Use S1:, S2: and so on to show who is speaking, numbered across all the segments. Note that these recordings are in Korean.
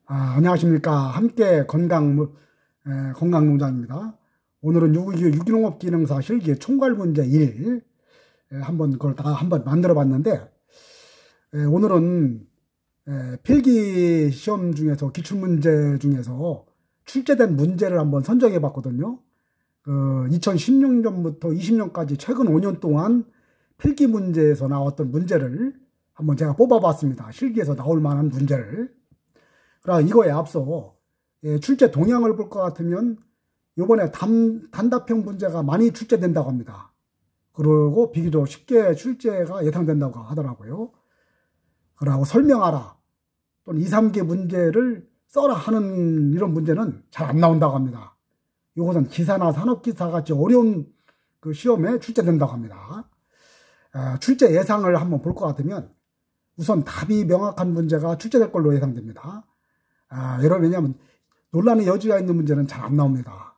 S1: 안녕하십니까. 함께 건강농장입니다. 오늘은 유기농업 기능사 실기 총괄 문제 1 한번 그걸 다 한번 만들어 봤는데, 오늘은 필기 시험 중에서 기출문제 중에서 출제된 문제를 한번 선정해 봤거든요. 2016년부터 20년까지 최근 5년 동안 필기 문제에서 나왔던 문제를 한번 제가 뽑아 봤습니다. 실기에서 나올 만한 문제를. 그러나 이거에 앞서 출제 동향을 볼 것 같으면 이번에 단답형 문제가 많이 출제된다고 합니다. 그리고 비교적 쉽게 출제가 예상된다고 하더라고요. 그러고 설명하라 또는 2, 3개 문제를 써라 하는 이런 문제는 잘 안 나온다고 합니다. 이것은 기사나 산업기사 같이 어려운 그 시험에 출제된다고 합니다. 출제 예상을 한번 볼 것 같으면 우선 답이 명확한 문제가 출제될 걸로 예상됩니다. 왜냐하면 논란의 여지가 있는 문제는 잘 안 나옵니다.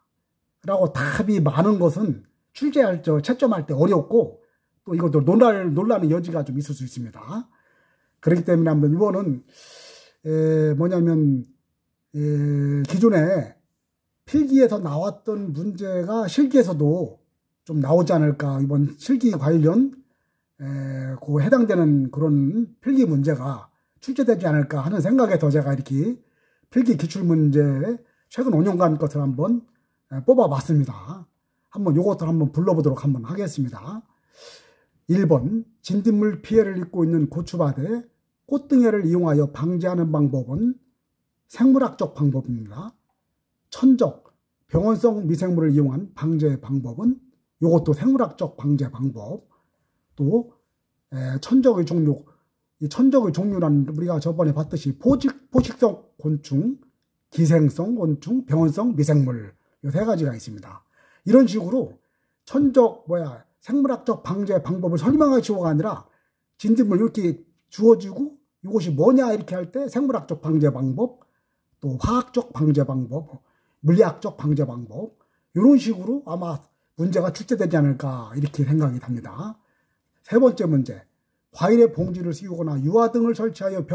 S1: 그리고 답이 많은 것은 채점할 때 어렵고 또 이것도 논란의 여지가 좀 있을 수 있습니다. 그렇기 때문에 한번 이번은 기존에 필기에서 나왔던 문제가 실기에서도 좀 나오지 않을까. 이번 실기 관련 그 해당되는 그런 필기 문제가 출제되지 않을까 하는 생각에서 제가 이렇게 필기 기출문제 최근 5년간 것을 한번 뽑아봤습니다. 한번 요것들 한번 불러보도록 한번 하겠습니다. 1번 진딧물 피해를 입고 있는 고추밭에 꽃등해를 이용하여 방지하는 방법은 생물학적 방법입니다. 천적, 병원성 미생물을 이용한 방제 방법은 요것도 생물학적 방제 방법. 또 천적의 종류, 이 천적의 종류는 우리가 저번에 봤듯이 포식성 곤충, 기생성 곤충, 병원성 미생물 이 세 가지가 있습니다. 이런 식으로 생물학적 방제 방법을 설명하시고가 아니라 진딧물 이렇게 주어지고 이것이 뭐냐 이렇게 할 때 생물학적 방제 방법, 또 화학적 방제 방법, 물리학적 방제 방법 이런 식으로 아마 문제가 출제되지 않을까 이렇게 생각이 됩니다. 세 번째 문제, 과일에 봉지를 씌우거나 유화 등을 설치하여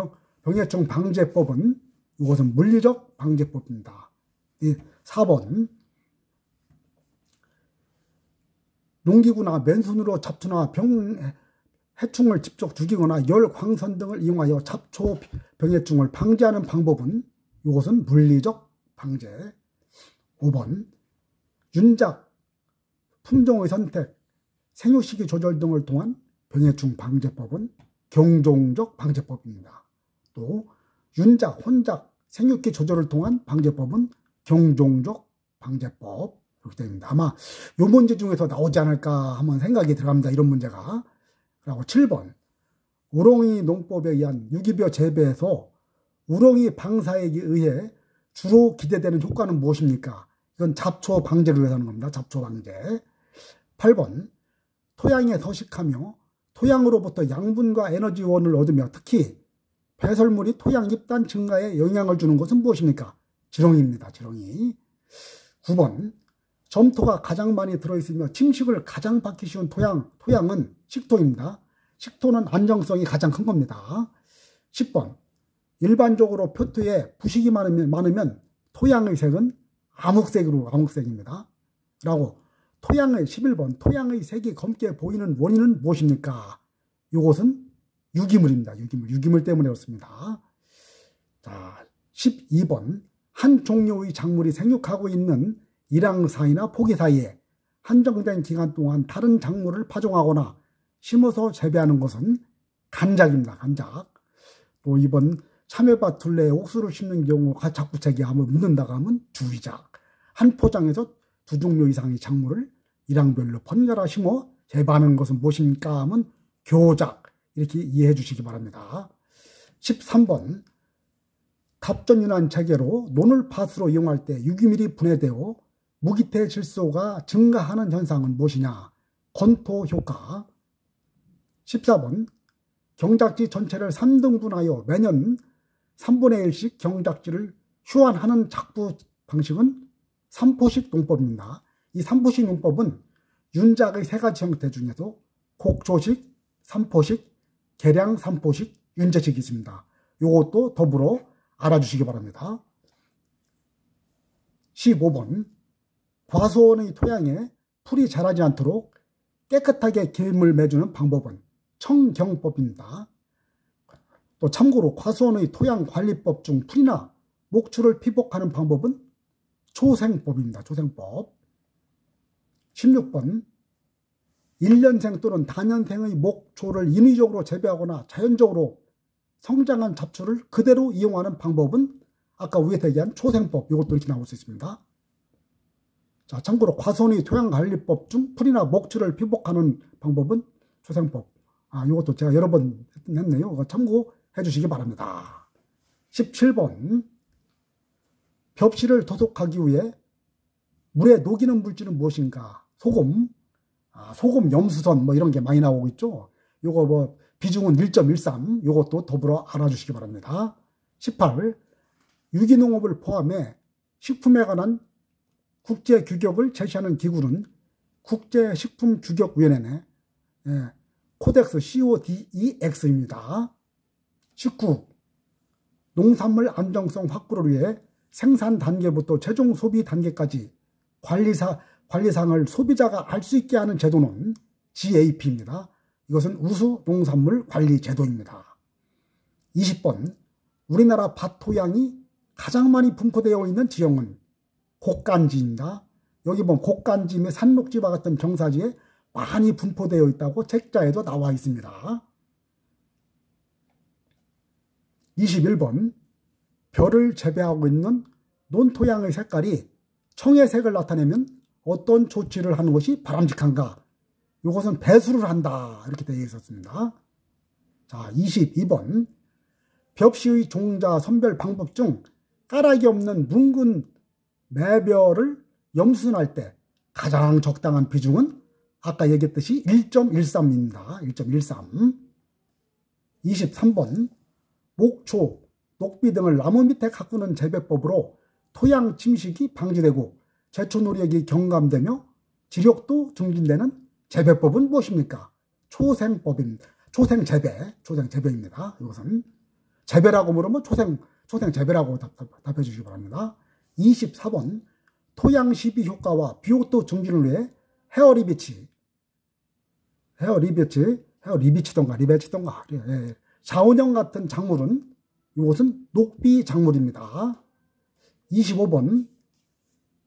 S1: 병해충 방제법은 이것은 물리적 방제법입니다. 4번, 농기구나 맨손으로 잡초나 해충을 직접 죽이거나 열, 광선 등을 이용하여 잡초 병해충을 방지하는 방법은 이것은 물리적 방제. 5번, 윤작, 품종의 선택, 생육시기 조절 등을 통한 병해충 방제법은 경종적 방제법입니다. 또 윤작, 혼작, 생육기 조절을 통한 방제법은 경종적 방제법 이렇게 됩니다. 아마 이 문제 중에서 나오지 않을까 한번 생각이 들어갑니다. 이런 문제가. 그리고 7번 우렁이 농법에 의한 유기벼 재배에서 우렁이 방사에 의해 주로 기대되는 효과는 무엇입니까? 이건 잡초 방제를 위해서 하는 겁니다. 잡초 방제. 8번 토양에 서식하며 토양으로부터 양분과 에너지원을 얻으며 특히 배설물이 토양 입단 증가에 영향을 주는 것은 무엇입니까? 지렁이입니다. 지렁이. 9번 점토가 가장 많이 들어있으며 침식을 가장 받기 쉬운 토양은 식토입니다. 식토는 안정성이 가장 큰 겁니다. 10번 일반적으로 표토에 부식이 많으면 토양의 색은 암흑색입니다. 라고 11번 토양의 색이 검게 보이는 원인은 무엇입니까? 이것은 유기물입니다. 유기물 때문에 그렇습니다. 자, 12번 한 종류의 작물이 생육하고 있는 일항 사이나 포기 사이에 한정된 기간 동안 다른 작물을 파종하거나 심어서 재배하는 것은 간작입니다. 간작. 또 이번 참외밭 둘레에 옥수를 심는 경우 작부책이 한번 묻는다고 하면 주의작. 한 포장에서 2종류 이상의 작물을 일항별로 번갈아 심어 재배하는 것은 무엇입니까? 하면 교작. 이렇게 이해해 주시기 바랍니다. 13번 답전윤환 체계로 논을 이용할 때 유기물이 분해되어 무기태 질소가 증가하는 현상은 무엇이냐? 건토 효과. 14번 경작지 전체를 3등분하여 매년 3분의 1씩 경작지를 휴환하는 작부 방식은 3포식 농법입니다. 이 3포식 농법은 윤작의 세 가지 형태 중에서 곡조식, 3포식, 계량 3포식, 윤제식이 있습니다. 이것도 더불어 알아주시기 바랍니다. 15번 과수원의 토양에 풀이 자라지 않도록 깨끗하게 길을 매주는 방법은 청경법입니다. 또 참고로 과수원의 토양관리법 중 풀이나 목초를 피복하는 방법은 초생법입니다. 초생법. 16번 1년생 또는 다년생의 목초를 인위적으로 재배하거나 자연적으로 성장한 잡초를 그대로 이용하는 방법은 아까 위에 얘기한 초생법, 이것도 이렇게 나올 수 있습니다. 자, 참고로 과수원의 토양관리법 중 풀이나 목초를 피복하는 방법은 초생법. 이것도 제가 여러 번 했네요. 이거 참고해 주시기 바랍니다. 17번 벽실을 토속하기 위해 물에 녹이는 물질은 무엇인가? 소금, 소금 염수선 뭐 이런 게 많이 나오고 있죠. 요거 뭐 비중은 1.13, 요것도 더불어 알아주시기 바랍니다. 18. 유기농업을 포함해 식품에 관한 국제 규격을 제시하는 기구는 국제식품규격위원회네. 코덱스 CODEX입니다. 19. 농산물 안정성 확보를 위해 생산 단계부터 최종 소비 단계까지 관리사항을 소비자가 알 수 있게 하는 제도는 GAP입니다. 이것은 우수 농산물 관리 제도입니다. 20번 우리나라 밭 토양이 가장 많이 분포되어 있는 지형은 곡간지입니다. 여기 보면 곡간지 및 산록지와 같은 경사지에 많이 분포되어 있다고 책자에도 나와 있습니다. 21번 벼를 재배하고 있는 논토양의 색깔이 청해색을 나타내면 어떤 조치를 하는 것이 바람직한가? 이것은 배수를 한다 이렇게 되어 있었습니다. 자, 22번 벽시의 종자 선별 방법 중 까락이 없는 뭉근 매별을 염순할 때 가장 적당한 비중은 아까 얘기했듯이 1.13입니다. 1.13. 23번 목초, 녹비 등을 나무 밑에 가꾸는 재배법으로 토양 침식이 방지되고 제초 노력이 경감되며 지력도 증진되는 재배법은 무엇입니까? 초생법입니다. 초생재배입니다. 이것은 재배라고 물으면 초생재배라고 답해 주시기 바랍니다. 24번 토양 시비 효과와 비옥도 증진을 위해 리베치던가 자원형 같은 작물은 이것은 녹비 작물입니다. 25번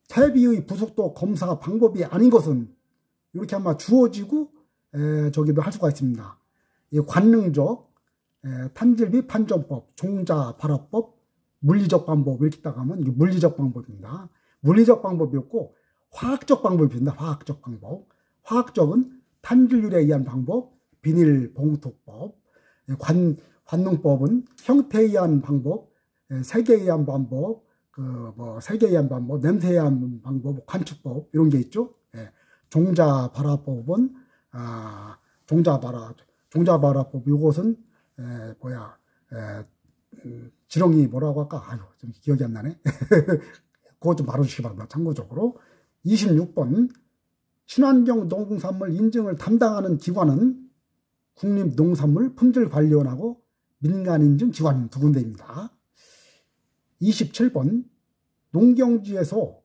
S1: 퇴비의 부속도 검사 방법이 아닌 것은 이렇게 아마 주어지고 저기도 할 수가 있습니다. 관능적, 탄질비 판정법, 종자 발화법, 물리적 방법 이렇게 딱 하면 이게 물리적 방법입니다. 물리적 방법이었고 화학적 방법입니다. 화학적 방법. 화학적은 탄질률에 의한 방법, 비닐봉투법, 관능법은 형태에 의한 방법, 색에 의한 방법, 색에 의한 방법, 냄새에 의한 방법, 관측법 이런 게 있죠. 종자 발화법은 종자 발화법 이것은 지렁이 뭐라고 할까? 좀 기억이 안 나네. 그거 좀 알아주시기 바랍니다. 참고적으로. 26번 친환경 농산물 인증을 담당하는 기관은 국립농산물품질관리원하고 민간인증기관 두 군데입니다. 27번 농경지에서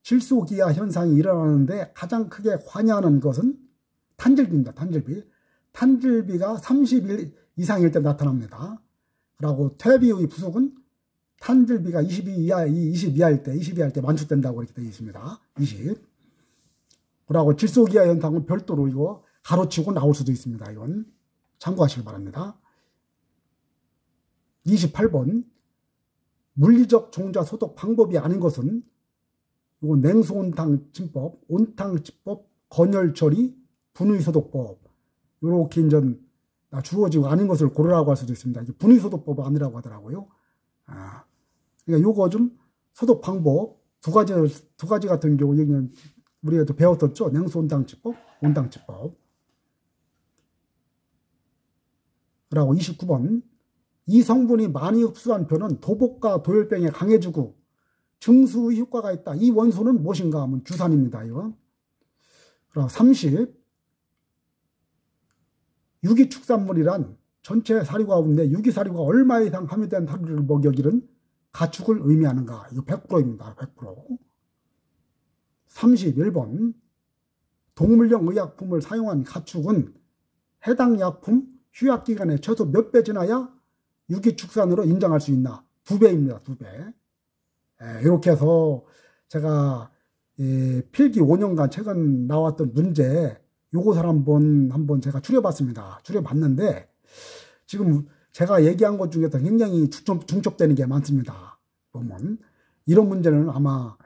S1: 질소기화 현상이 일어나는데 가장 크게 관여하는 것은 탄질비입니다. 탄질비가 30일 이상일 때 나타납니다. 그리고 퇴비의 부속은 탄질비가 22할 때 만축된다고 이렇게 되어 있습니다. 20. 그리고 질소기화 현상은 별도로 이거 가로치고 나올 수도 있습니다. 이건 참고하시기 바랍니다. 28번 물리적 종자 소독 방법이 아닌 것은 이건 냉수온탕 침법, 온탕 침법, 건열 처리, 분의 소독법 이렇게 이제 주어지고 아닌 것을 고르라고 할 수도 있습니다. 이게 분의 소독법은 아니라고 하더라고요. 그러니까 요거 좀 소독 방법 두 가지 같은 경우에는 우리가 또 배웠었죠. 냉수온탕 침법, 온탕 침법. 그리고 29번 이 성분이 많이 흡수한 벼는 도복과 도열병에 강해지고 증수의 효과가 있다. 이 원소는 무엇인가 하면 주산입니다. 이거. 그리고 30 유기축산물이란 전체 사료 가운데 유기사료가 얼마 이상 함유된 사료를 먹여기는 가축을 의미하는가? 이거 100%입니다. 100%. 31번. 동물용 의약품을 사용한 가축은 해당 약품 휴약기간에 최소 몇 배 지나야 유기축산으로 인정할 수 있나? 2배입니다. 2배. 이렇게 해서 제가 필기 5년간 최근 나왔던 문제 요것을 한번 제가 추려봤습니다. 추려봤는데 지금 제가 얘기한 것 중에서 굉장히 중첩되는 게 많습니다. 보면 이런 문제는 아마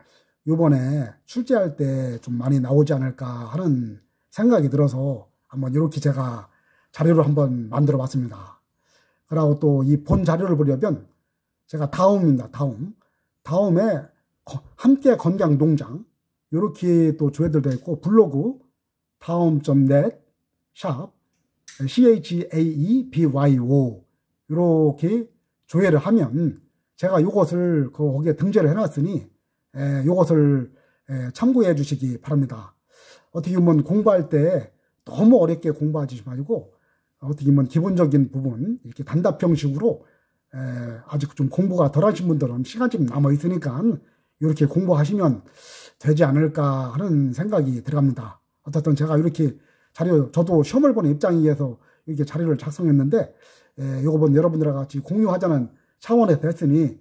S1: 요번에 출제할 때 좀 많이 나오지 않을까 하는 생각이 들어서 한번 이렇게 제가 자료를 한번 만들어 봤습니다. 그리고 또 이 본 자료를 보려면 제가 다음입니다. 다음에 함께 건강 농장 이렇게 또 조회되어 있고 블로그 다음.net 샵 CHAEBYO 이렇게 조회를 하면 제가 이것을 거기에 등재를 해놨으니 이것을 참고해 주시기 바랍니다. 어떻게 보면 공부할 때 너무 어렵게 공부하지 마시고 어떻게 보면 기본적인 부분 이렇게 단답 형식으로 아직 좀 공부가 덜 하신 분들은 시간이 좀 남아 있으니까 이렇게 공부하시면 되지 않을까 하는 생각이 들어갑니다. 어쨌든 제가 이렇게 자료, 저도 시험을 보는 입장에서 이렇게 자료를 작성했는데 이거 여러분들과 같이 공유하자는 차원에서 했으니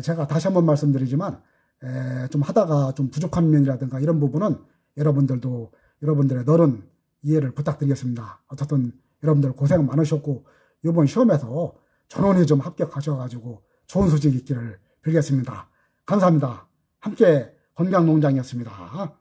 S1: 제가 다시 한번 말씀드리지만 좀 하다가 좀 부족한 면이라든가 이런 부분은 여러분들의 너른 이해를 부탁드리겠습니다. 어쨌든 여러분들 고생 많으셨고 이번 시험에서 전원이 좀 합격하셔가지고 좋은 소식 있기를 빌겠습니다. 감사합니다. 함께 건강농장이었습니다.